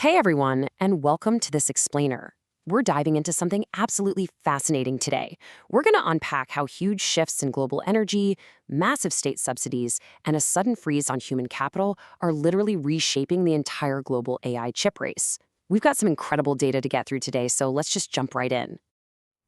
Hey everyone, and welcome to this explainer. We're diving into something absolutely fascinating today. We're going to unpack how huge shifts in global energy, massive state subsidies, and a sudden freeze on human capital are literally reshaping the entire global AI chip race. We've got some incredible data to get through today, so let's just jump right in.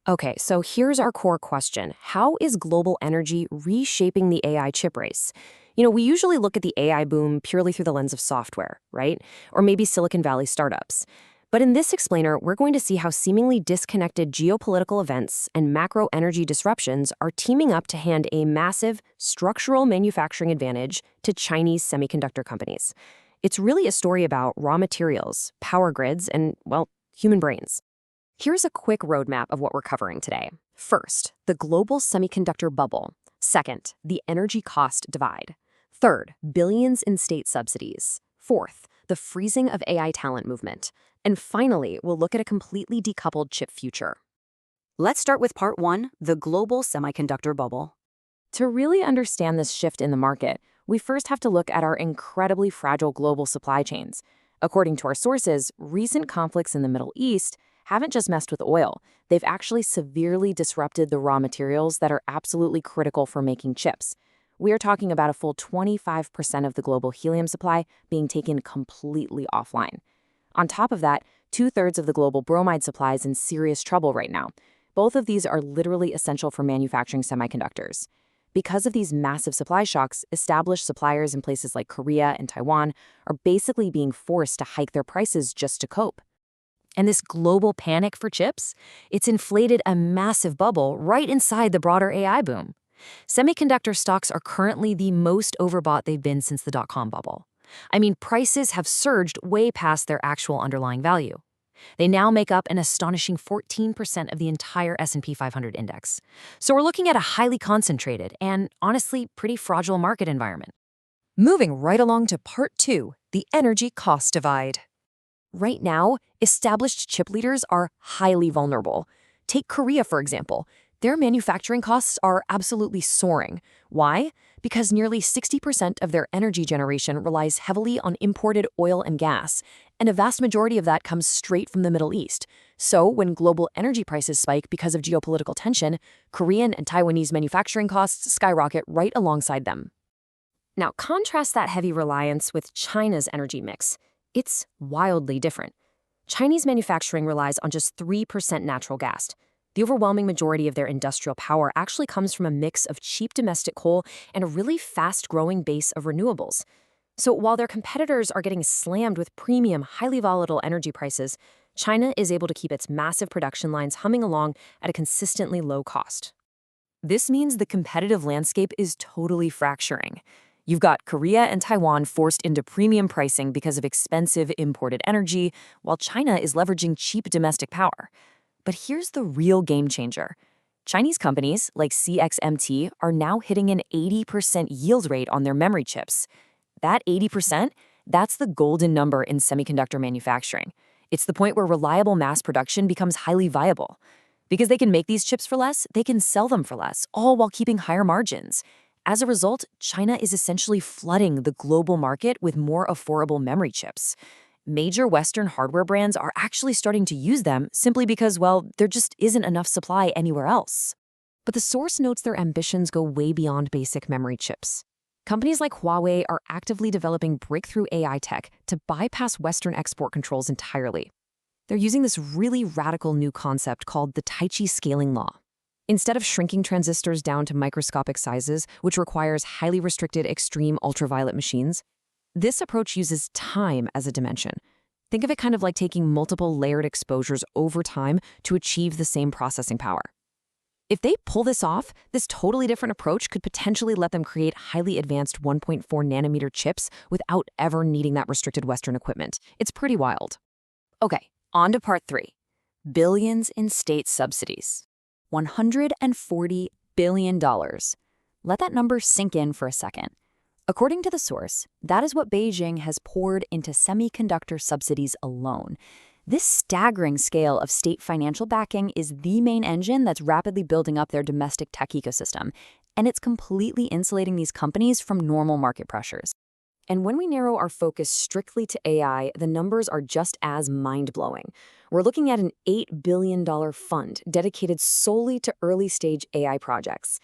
Okay, so here's our core question. How is global energy reshaping the AI chip race? We usually look at the AI boom purely through the lens of software, right? Or maybe Silicon Valley startups. But in this explainer, we're going to see how seemingly disconnected geopolitical events and macro energy disruptions are teaming up to hand a massive structural manufacturing advantage to Chinese semiconductor companies. It's really a story about raw materials, power grids, and, well, human brains. Here's a quick roadmap of what we're covering today. First, the global semiconductor bubble. Second, the energy cost divide. Third, billions in state subsidies. Fourth, the freezing of AI talent movement. And finally, we'll look at a completely decoupled chip future. Let's start with part one, the global semiconductor bubble. To really understand this shift in the market, we first have to look at our incredibly fragile global supply chains. According to our sources, recent conflicts in the Middle East haven't just messed with oil. They've actually severely disrupted the raw materials that are absolutely critical for making chips. We are talking about a full 25% of the global helium supply being taken completely offline. On top of that, 2/3 of the global bromide supply is in serious trouble right now. Both of these are literally essential for manufacturing semiconductors. Because of these massive supply shocks, established suppliers in places like Korea and Taiwan are basically being forced to hike their prices just to cope. And this global panic for chips, it's inflated a massive bubble right inside the broader AI boom. Semiconductor stocks are currently the most overbought they've been since the dot-com bubble. I mean, prices have surged way past their actual underlying value. They now make up an astonishing 14% of the entire S&P 500 index. So we're looking at a highly concentrated and, honestly, pretty fragile market environment. Moving right along to part two, the energy cost divide. Right now, established chip leaders are highly vulnerable. Take Korea, for example. Their manufacturing costs are absolutely soaring. Why? Because nearly 60% of their energy generation relies heavily on imported oil and gas, and a vast majority of that comes straight from the Middle East. So when global energy prices spike because of geopolitical tension, Korean and Taiwanese manufacturing costs skyrocket right alongside them. Now, contrast that heavy reliance with China's energy mix. It's wildly different. Chinese manufacturing relies on just 3% natural gas. The overwhelming majority of their industrial power actually comes from a mix of cheap domestic coal and a really fast-growing base of renewables. So while their competitors are getting slammed with premium, highly volatile energy prices, China is able to keep its massive production lines humming along at a consistently low cost. This means the competitive landscape is totally fracturing. You've got Korea and Taiwan forced into premium pricing because of expensive imported energy, while China is leveraging cheap domestic power. But here's the real game changer. Chinese companies like CXMT are now hitting an 80% yield rate on their memory chips. That 80%, that's the golden number in semiconductor manufacturing. It's the point where reliable mass production becomes highly viable. Because they can make these chips for less, they can sell them for less, all while keeping higher margins. As a result, China is essentially flooding the global market with more affordable memory chips. Major Western hardware brands are actually starting to use them simply because, well, there just isn't enough supply anywhere else. But the source notes their ambitions go way beyond basic memory chips. Companies like Huawei are actively developing breakthrough AI tech to bypass Western export controls entirely. They're using this really radical new concept called the Tai Chi scaling law. Instead of shrinking transistors down to microscopic sizes, which requires highly restricted extreme ultraviolet machines, this approach uses time as a dimension. Think of it kind of like taking multiple layered exposures over time to achieve the same processing power. If they pull this off, this totally different approach could potentially let them create highly advanced 1.4 nanometer chips without ever needing that restricted Western equipment. It's pretty wild. Okay, on to part three. Billions in state subsidies. $140 billion. Let that number sink in for a second. According to the source, that is what Beijing has poured into semiconductor subsidies alone. This staggering scale of state financial backing is the main engine that's rapidly building up their domestic tech ecosystem, and it's completely insulating these companies from normal market pressures. And when we narrow our focus strictly to AI, the numbers are just as mind-blowing. We're looking at an $8 billion fund dedicated solely to early-stage AI projects.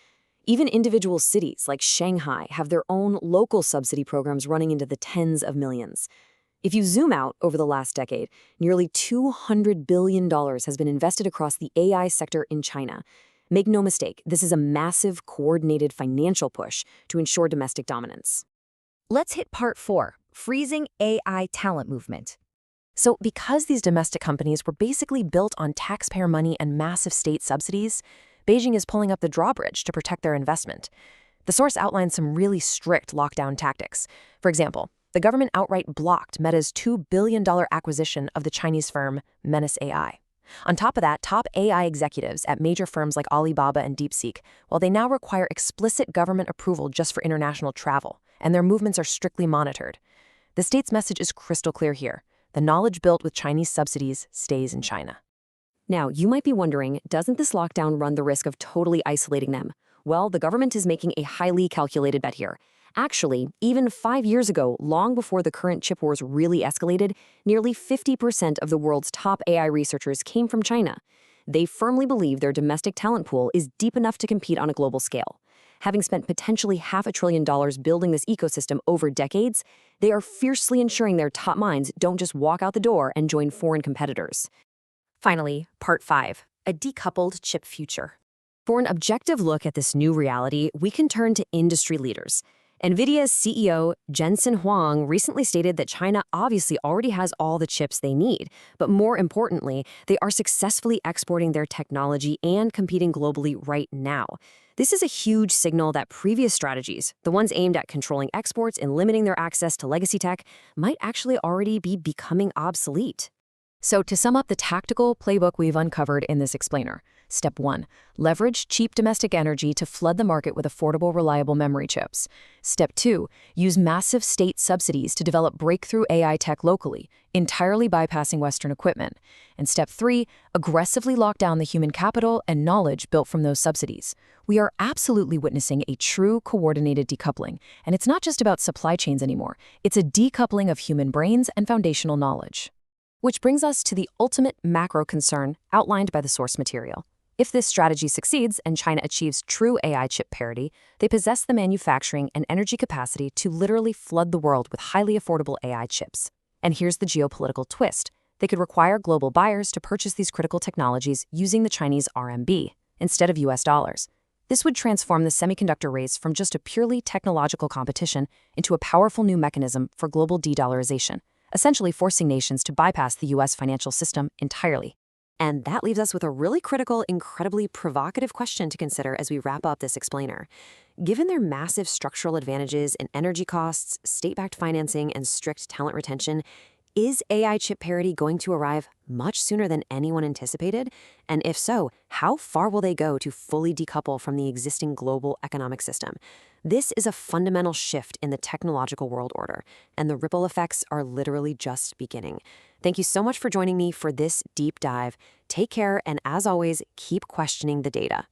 Even individual cities like Shanghai have their own local subsidy programs running into the tens of millions. If you zoom out over the last decade, nearly $200 billion has been invested across the AI sector in China. Make no mistake, this is a massive, coordinated financial push to ensure domestic dominance. Let's hit part 4, freezing AI talent movement. So because these domestic companies were basically built on taxpayer money and massive state subsidies, Beijing is pulling up the drawbridge to protect their investment. The source outlines some really strict lockdown tactics. For example, the government outright blocked Meta's $2 billion acquisition of the Chinese firm Menace AI. On top of that, top AI executives at major firms like Alibaba and DeepSeek, well, they now require explicit government approval just for international travel, and their movements are strictly monitored. The state's message is crystal clear here. The knowledge built with Chinese subsidies stays in China. Now, you might be wondering, doesn't this lockdown run the risk of totally isolating them? Well, the government is making a highly calculated bet here. Actually, even 5 years ago, long before the current chip wars really escalated, nearly 50% of the world's top AI researchers came from China. They firmly believe their domestic talent pool is deep enough to compete on a global scale. Having spent potentially $500 billion building this ecosystem over decades, they are fiercely ensuring their top minds don't just walk out the door and join foreign competitors. Finally, part 5, a decoupled chip future. For an objective look at this new reality, we can turn to industry leaders. NVIDIA's CEO, Jensen Huang, recently stated that China obviously already has all the chips they need, but more importantly, they are successfully exporting their technology and competing globally right now. This is a huge signal that previous strategies, the ones aimed at controlling exports and limiting their access to legacy tech, might actually already be becoming obsolete. So to sum up the tactical playbook we've uncovered in this explainer, Step 1, leverage cheap domestic energy to flood the market with affordable, reliable memory chips. Step 2, use massive state subsidies to develop breakthrough AI tech locally, entirely bypassing Western equipment. And Step 3, aggressively lock down the human capital and knowledge built from those subsidies. We are absolutely witnessing a true coordinated decoupling, and it's not just about supply chains anymore. It's a decoupling of human brains and foundational knowledge. Which brings us to the ultimate macro concern outlined by the source material. If this strategy succeeds and China achieves true AI chip parity, they possess the manufacturing and energy capacity to literally flood the world with highly affordable AI chips. And here's the geopolitical twist. They could require global buyers to purchase these critical technologies using the Chinese RMB instead of US dollars. This would transform the semiconductor race from just a purely technological competition into a powerful new mechanism for global de-dollarization, essentially forcing nations to bypass the US financial system entirely. And that leaves us with a really critical, incredibly provocative question to consider as we wrap up this explainer. Given their massive structural advantages in energy costs, state-backed financing, and strict talent retention, is AI chip parity going to arrive much sooner than anyone anticipated? And if so, how far will they go to fully decouple from the existing global economic system? This is a fundamental shift in the technological world order, and the ripple effects are literally just beginning. Thank you so much for joining me for this deep dive. Take care, and as always, keep questioning the data.